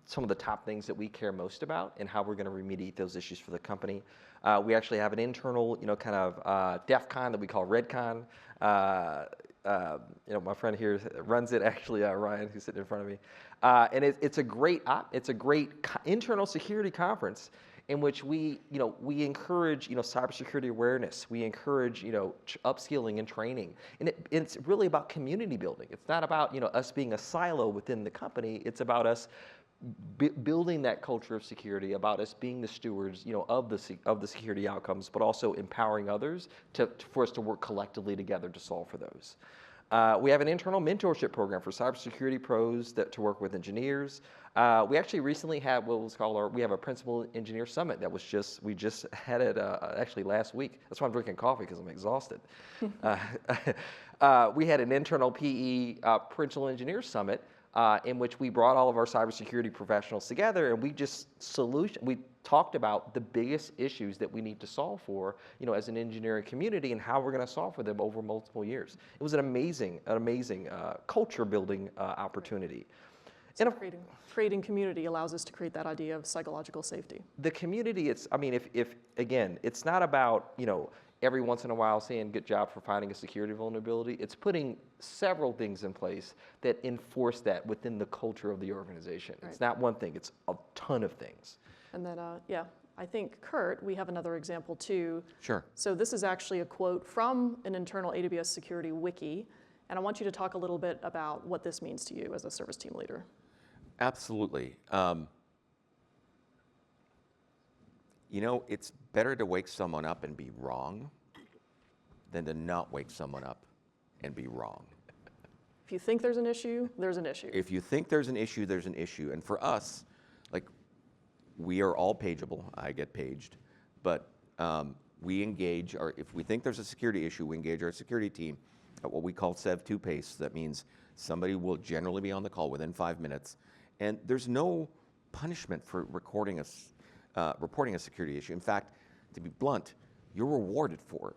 Speaker 3: some of the top things that we care most about and how we're going to remediate those issues for the company. We actually have an internal, kind of DEF CON that we call RedCon. My friend here runs it, actually, Ryan, who's sitting in front of me. And it's a great internal security conference in which we encourage, cybersecurity awareness. We encourage, upskilling and training. And it's really about community building. It's not about, us being a silo within the company. It's about us building that culture of security, about us being the stewards, of the security outcomes, but also empowering others for us to work collectively together to solve for those. We have an internal mentorship program for cybersecurity pros to work with engineers. We actually recently had we have a principal engineer summit that we just had it actually last week. That's why I'm drinking coffee, because I'm exhausted. We had an internal PE principal engineer summit in which we brought all of our cybersecurity professionals together, and we talked about the biggest issues that we need to solve for, as an engineering community, and how we're going to solve for them over multiple years. It was an amazing culture building opportunity.
Speaker 2: So creating community allows us to create that idea of psychological safety.
Speaker 3: The community, if again, it's not about, every once in a while saying good job for finding a security vulnerability. It's putting several things in place that enforce that within the culture of the organization. Right. It's not one thing, it's a ton of things.
Speaker 2: And then, I think, Kurt, we have another example too.
Speaker 4: Sure.
Speaker 2: So this is actually a quote from an internal AWS security wiki, and I want you to talk a little bit about what this means to you as a service team leader.
Speaker 4: Absolutely. It's better to wake someone up and be wrong than to not wake someone up and be wrong.
Speaker 2: If you think there's an issue, there's an issue.
Speaker 4: If you think there's an issue, there's an issue. And for us, we are all pageable. I get paged. But we engage, if we think there's a security issue, we engage our security team at what we call SEV2 pace. That means somebody will generally be on the call within 5 minutes. And there's no punishment for reporting a security issue. In fact, to be blunt, you're rewarded for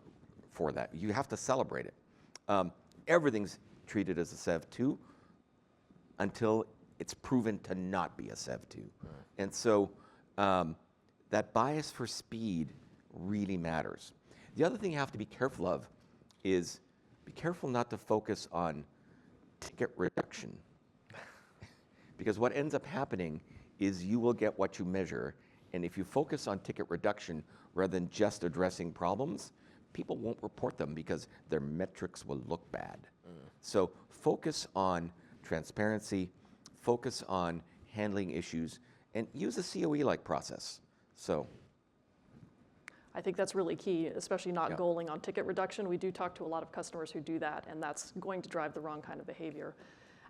Speaker 4: that. You have to celebrate it. Everything's treated as a SEV2 until it's proven to not be a SEV2. Right. And so that bias for speed really matters. The other thing you have to be careful of is be careful not to focus on ticket reduction. Because what ends up happening is you will get what you measure. And if you focus on ticket reduction rather than just addressing problems, people won't report them because their metrics will look bad. So focus on transparency, focus on handling issues, and use a COE-like process. So
Speaker 2: I think that's really key, especially not goaling on ticket reduction. We do talk to a lot of customers who do that, and that's going to drive the wrong kind of behavior.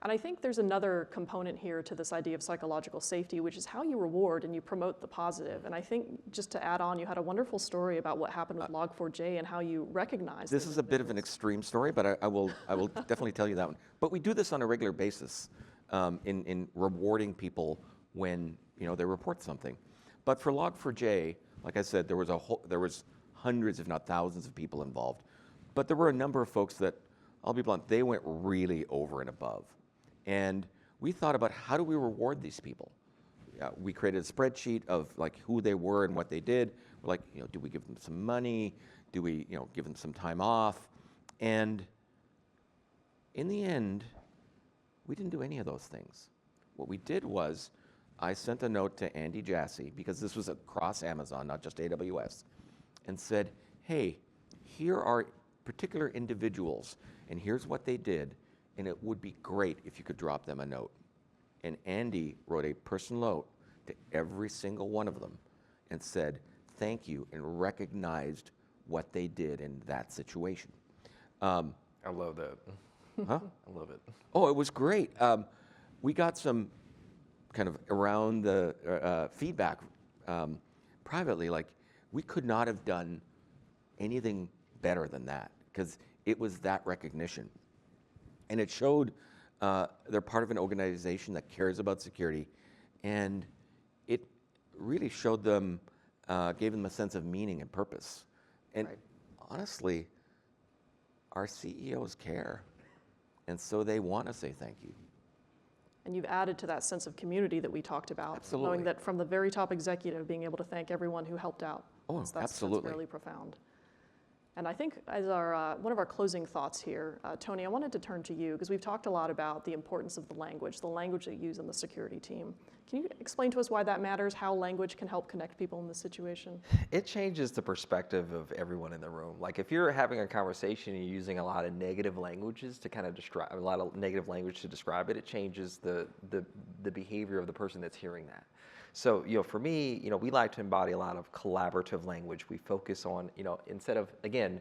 Speaker 2: And I think there's another component here to this idea of psychological safety, which is how you reward and you promote the positive. And I think, just to add on, you had a wonderful story about what happened with Log4j and how you recognize.
Speaker 4: This is a bit of an extreme story, but I will definitely tell you that one. But we do this on a regular basis in rewarding people when they report something. But for Log4j, like I said, there was hundreds, if not thousands, of people involved. But there were a number of folks that, I'll be blunt, they went really over and above. And we thought about, how do we reward these people? We created a spreadsheet of who they were and what they did. We're like, do we give them some money? Do we give them some time off? And in the end, we didn't do any of those things. What we did was, I sent a note to Andy Jassy, because this was across Amazon, not just AWS, and said, hey, here are particular individuals, and here's what they did, and it would be great if you could drop them a note. And Andy wrote a personal note to every single one of them and said, thank you, and recognized what they did in that situation.
Speaker 3: I love that.
Speaker 4: Huh?
Speaker 3: I love it.
Speaker 4: Oh, it was great. We got some kind of around the feedback privately, we could not have done anything better than that, because it was that recognition. And it showed they're part of an organization that cares about security, and it really showed them, gave them a sense of meaning and purpose. And honestly, our CEOs care, and so they want to say thank you.
Speaker 2: And you've added to that sense of community that we talked about.
Speaker 4: Absolutely.
Speaker 2: Knowing that from the very top executive, being able to thank everyone who helped out.
Speaker 4: Oh, absolutely.
Speaker 2: That's really profound. And I think as our one of our closing thoughts here, Tony, I wanted to turn to you, because we've talked a lot about the importance of the language that you use in the security team. Can you explain to us why that matters, how language can help connect people in this situation?
Speaker 3: It changes the perspective of everyone in the room. If you're having a conversation and you're using a lot of negative languages to kind of describe, it, it changes the behavior of the person that's hearing that. So, for me, we like to embody a lot of collaborative language. We focus on, instead of, again,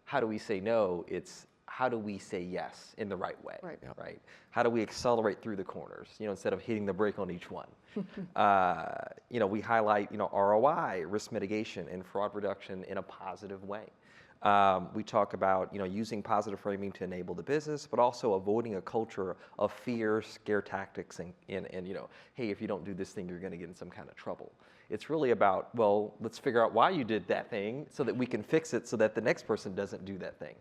Speaker 3: how do we say no, it's how do we say yes in the right way, right? How do we accelerate through the corners, instead of hitting the brake on each one? We highlight, ROI, risk mitigation, and fraud reduction in a positive way. We talk about using positive framing to enable the business, but also avoiding a culture of fear, scare tactics, and hey, if you don't do this thing, you're going to get in some kind of trouble. It's really about, well, let's figure out why you did that thing so that we can fix it so that the next person doesn't do that thing.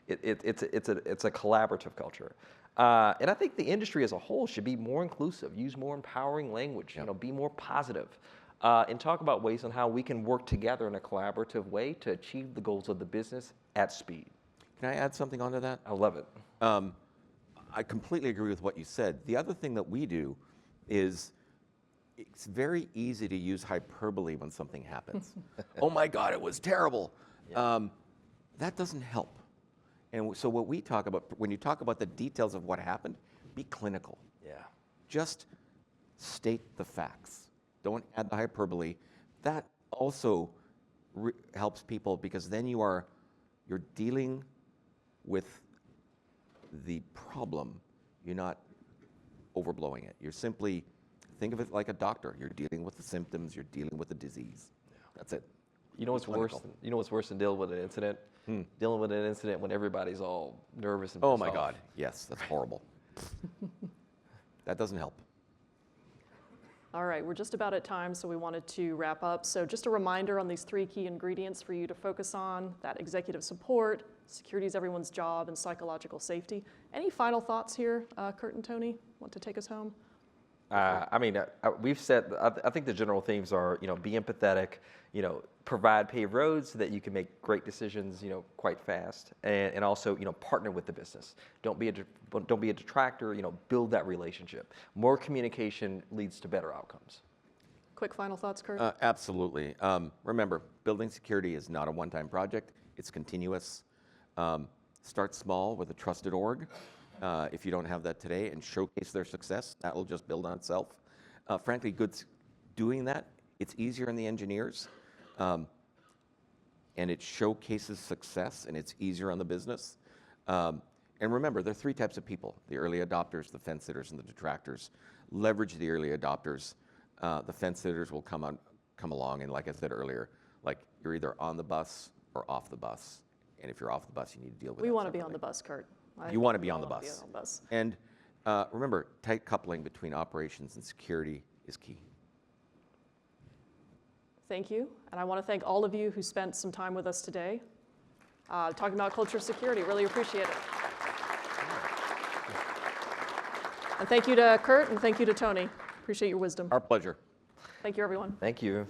Speaker 3: It's a collaborative culture. And I think the industry as a whole should be more inclusive, use more empowering language, be more positive, and talk about ways on how we can work together in a collaborative way to achieve the goals of the business at speed.
Speaker 4: Can I add something onto that?
Speaker 3: I love it.
Speaker 4: I completely agree with what you said. The other thing that we do is it's very easy to use hyperbole when something happens. Oh my God, it was terrible.
Speaker 3: Yeah.
Speaker 4: That doesn't help. And so what we talk about, when you talk about the details of what happened, be clinical.
Speaker 3: Yeah.
Speaker 4: Just state the facts. Don't add the hyperbole. That also helps people because then you're dealing with the problem. You're not overblowing it. You're simply, think of it like a doctor. You're dealing with the symptoms. You're dealing with the disease. That's it.
Speaker 3: You know what's worse? You know what's worse than dealing with an incident? Dealing with an incident when everybody's all nervous and pissed
Speaker 4: Oh my
Speaker 3: off.
Speaker 4: God! Yes, that's horrible. That doesn't help.
Speaker 2: All right, we're just about at time, so we wanted to wrap up. So just a reminder on these 3 key ingredients for you to focus on: that executive support, security is everyone's job, and psychological safety. Any final thoughts here, Kurt and Tony? Want to take us home?
Speaker 3: We've said, I think the general themes are, be empathetic, provide paved roads so that you can make great decisions, quite fast, and also, partner with the business. Don't be a detractor, build that relationship. More communication leads to better outcomes.
Speaker 2: Quick final thoughts, Kurt?
Speaker 4: Absolutely. Remember, building security is not a one-time project. It's continuous. Start small with a trusted org. If you don't have that today, and showcase their success, that will just build on itself. Frankly, doing that, it's easier on the engineers, and it showcases success, and it's easier on the business. And remember, there are 3 types of people: the early adopters, the fence sitters, and the detractors. Leverage the early adopters. The fence sitters will come along, and like I said earlier, like you're either on the bus or off the bus. And if you're off the bus, you need to deal with it.
Speaker 2: We want to be on the bus, Kurt.
Speaker 4: You want to be on the bus. And remember, tight coupling between operations and security is key.
Speaker 2: Thank you. And I want to thank all of you who spent some time with us today talking about culture of security. Really appreciate it. And thank you to Kurt and thank you to Tony. Appreciate your wisdom.
Speaker 4: Our pleasure.
Speaker 2: Thank you, everyone.
Speaker 3: Thank you.